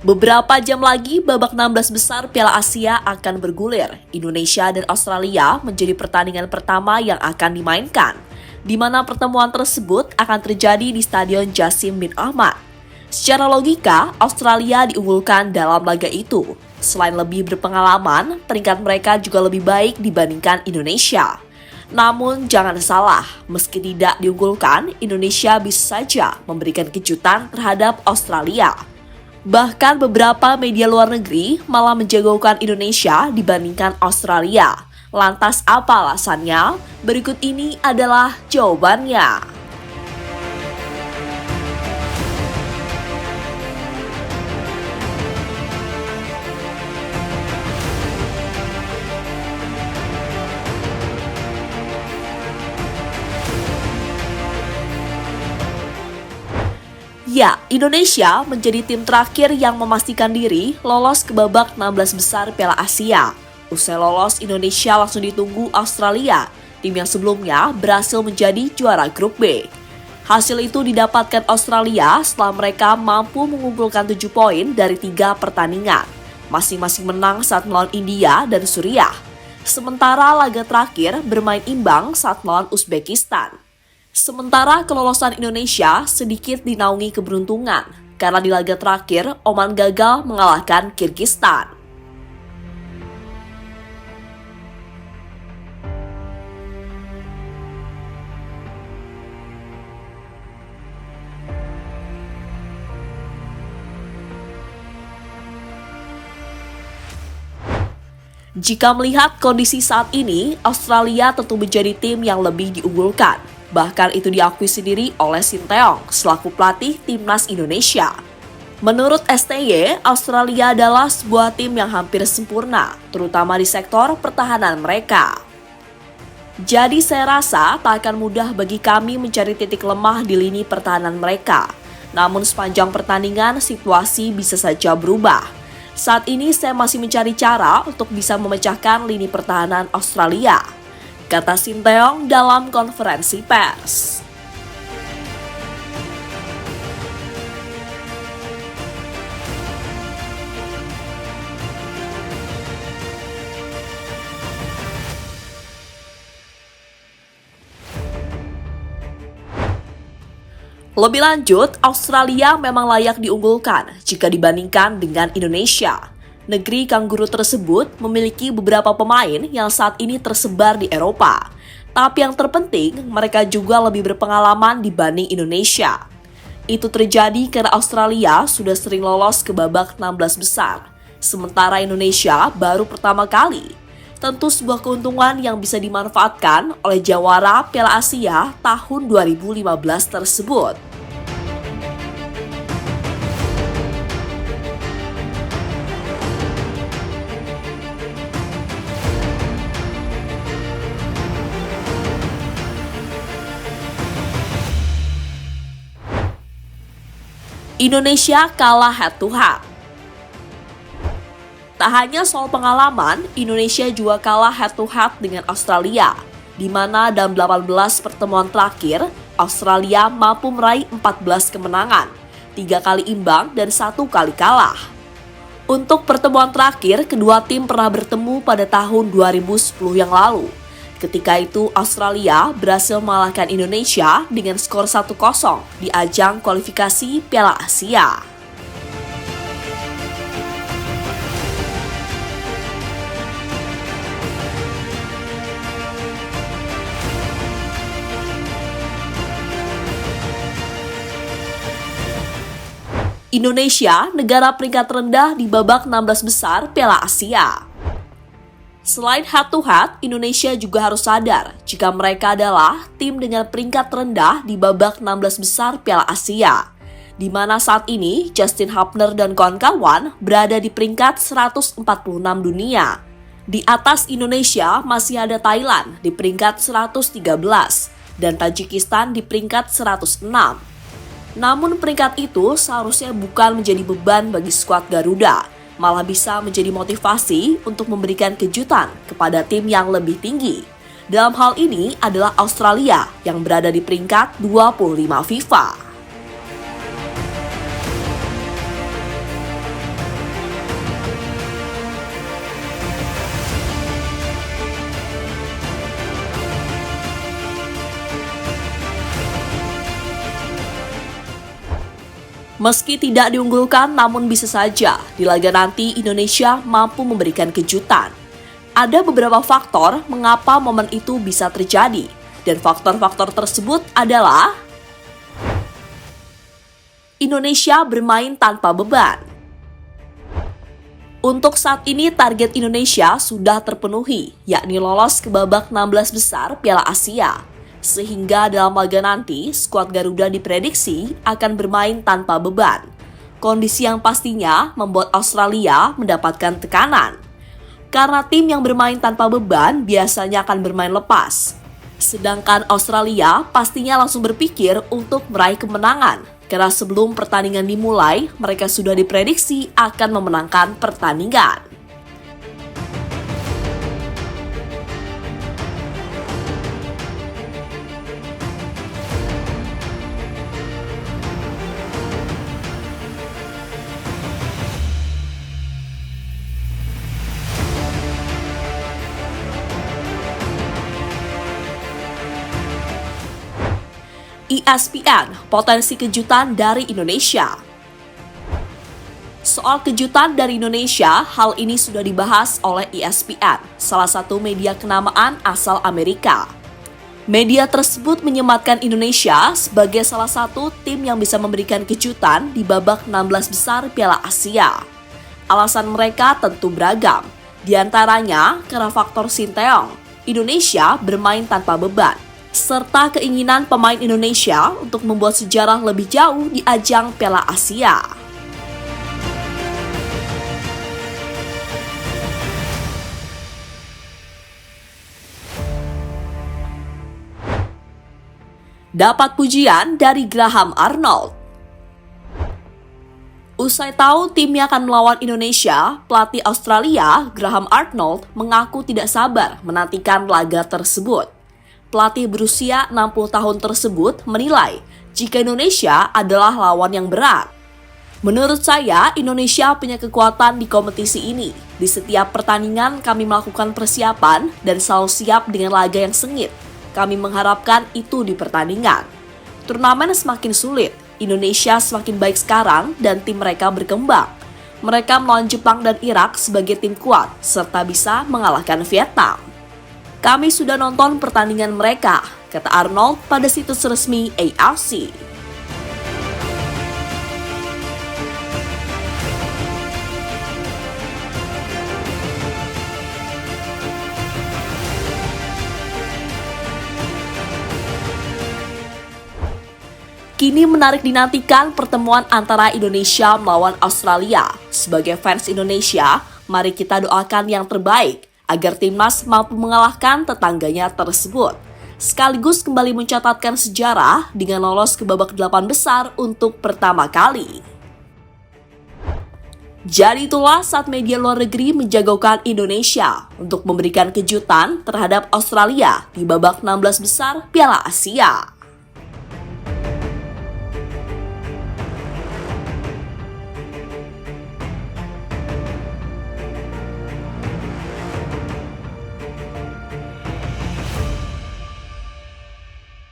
Beberapa jam lagi, babak 16 besar Piala Asia akan bergulir. Indonesia dan Australia menjadi pertandingan pertama yang akan dimainkan, di mana pertemuan tersebut akan terjadi di Stadion Jasim bin Ahmad. Secara logika, Australia diunggulkan dalam laga itu. Selain lebih berpengalaman, peringkat mereka juga lebih baik dibandingkan Indonesia. Namun jangan salah, meski tidak diunggulkan, Indonesia bisa saja memberikan kejutan terhadap Australia. Bahkan beberapa media luar negeri malah menjagokan Indonesia dibandingkan Australia. Lantas apa alasannya? Berikut ini adalah jawabannya. Ya, Indonesia menjadi tim terakhir yang memastikan diri lolos ke babak 16 besar Piala Asia. Usai lolos, Indonesia langsung ditunggu Australia, tim yang sebelumnya berhasil menjadi juara grup B. Hasil itu didapatkan Australia setelah mereka mampu mengumpulkan 7 poin dari 3 pertandingan. Masing-masing menang saat melawan India dan Suriah. Sementara laga terakhir bermain imbang saat melawan Uzbekistan. Sementara kelolosan Indonesia sedikit dinaungi keberuntungan karena di laga terakhir Oman gagal mengalahkan Kirgistan. Jika melihat kondisi saat ini, Australia tentu menjadi tim yang lebih diunggulkan. Bahkan itu diakui sendiri oleh Sinteyong selaku pelatih timnas Indonesia. Menurut STY, Australia adalah sebuah tim yang hampir sempurna, terutama di sektor pertahanan mereka. Jadi saya rasa tak akan mudah bagi kami mencari titik lemah di lini pertahanan mereka. Namun sepanjang pertandingan situasi bisa saja berubah. Saat ini saya masih mencari cara untuk bisa memecahkan lini pertahanan Australia, kata Sinteyong dalam konferensi pers. Lebih lanjut, Australia memang layak diunggulkan jika dibandingkan dengan Indonesia. Negeri Kangguru tersebut memiliki beberapa pemain yang saat ini tersebar di Eropa. Tapi yang terpenting, mereka juga lebih berpengalaman dibanding Indonesia. Itu terjadi karena Australia sudah sering lolos ke babak 16 besar, sementara Indonesia baru pertama kali. Tentu sebuah keuntungan yang bisa dimanfaatkan oleh jawara Piala Asia tahun 2015 tersebut. Indonesia kalah head to head. Tak hanya soal pengalaman, Indonesia juga kalah head to head dengan Australia, di mana dalam 18 pertemuan terakhir, Australia mampu meraih 14 kemenangan, 3 kali imbang dan 1 kali kalah. Untuk pertemuan terakhir, kedua tim pernah bertemu pada tahun 2010 yang lalu. Ketika itu, Australia berhasil mengalahkan Indonesia dengan skor 1-0 di ajang kualifikasi Piala Asia. Indonesia, negara peringkat rendah di babak 16 besar Piala Asia. Selain head-to-head, Indonesia juga harus sadar jika mereka adalah tim dengan peringkat rendah di babak 16 besar Piala Asia, di mana saat ini Justin Hubner dan kawan-kawan berada di peringkat 146 dunia. Di atas Indonesia masih ada Thailand di peringkat 113 dan Tajikistan di peringkat 106. Namun peringkat itu seharusnya bukan menjadi beban bagi skuad Garuda, malah bisa menjadi motivasi untuk memberikan kejutan kepada tim yang lebih tinggi. Dalam hal ini adalah Australia yang berada di peringkat 25 FIFA. Meski tidak diunggulkan, namun bisa saja di laga nanti Indonesia mampu memberikan kejutan. Ada beberapa faktor mengapa momen itu bisa terjadi, dan faktor-faktor tersebut adalah Indonesia bermain tanpa beban. Untuk saat ini target Indonesia sudah terpenuhi, yakni lolos ke babak 16 besar Piala Asia. Sehingga dalam laga nanti, skuad Garuda diprediksi akan bermain tanpa beban. Kondisi yang pastinya membuat Australia mendapatkan tekanan. Karena tim yang bermain tanpa beban biasanya akan bermain lepas. Sedangkan Australia pastinya langsung berpikir untuk meraih kemenangan. Karena sebelum pertandingan dimulai, mereka sudah diprediksi akan memenangkan pertandingan. ESPN, potensi kejutan dari Indonesia. Soal kejutan dari Indonesia, hal ini sudah dibahas oleh ESPN, salah satu media kenamaan asal Amerika. Media tersebut menyematkan Indonesia sebagai salah satu tim yang bisa memberikan kejutan di babak 16 besar Piala Asia. Alasan mereka tentu beragam, di antaranya karena faktor Sinteyong, Indonesia bermain tanpa beban, serta keinginan pemain Indonesia untuk membuat sejarah lebih jauh di ajang Piala Asia. Dapat pujian dari Graham Arnold. Usai tahu timnya akan melawan Indonesia, pelatih Australia, Graham Arnold, mengaku tidak sabar menantikan laga tersebut. Pelatih berusia 60 tahun tersebut menilai jika Indonesia adalah lawan yang berat. Menurut saya, Indonesia punya kekuatan di kompetisi ini. Di setiap pertandingan kami melakukan persiapan dan selalu siap dengan laga yang sengit. Kami mengharapkan itu di pertandingan. Turnamen semakin sulit, Indonesia semakin baik sekarang dan tim mereka berkembang. Mereka melawan Jepang dan Irak sebagai tim kuat, serta bisa mengalahkan Vietnam. Kami sudah nonton pertandingan mereka, kata Arnold pada situs resmi AFC. Kini menarik dinantikan pertemuan antara Indonesia melawan Australia. Sebagai fans Indonesia, mari kita doakan yang terbaik agar timnas mampu mengalahkan tetangganya tersebut. Sekaligus kembali mencatatkan sejarah dengan lolos ke babak 8 besar untuk pertama kali. Jadi itulah saat media luar negeri menjagokan Indonesia untuk memberikan kejutan terhadap Australia di babak 16 besar Piala Asia.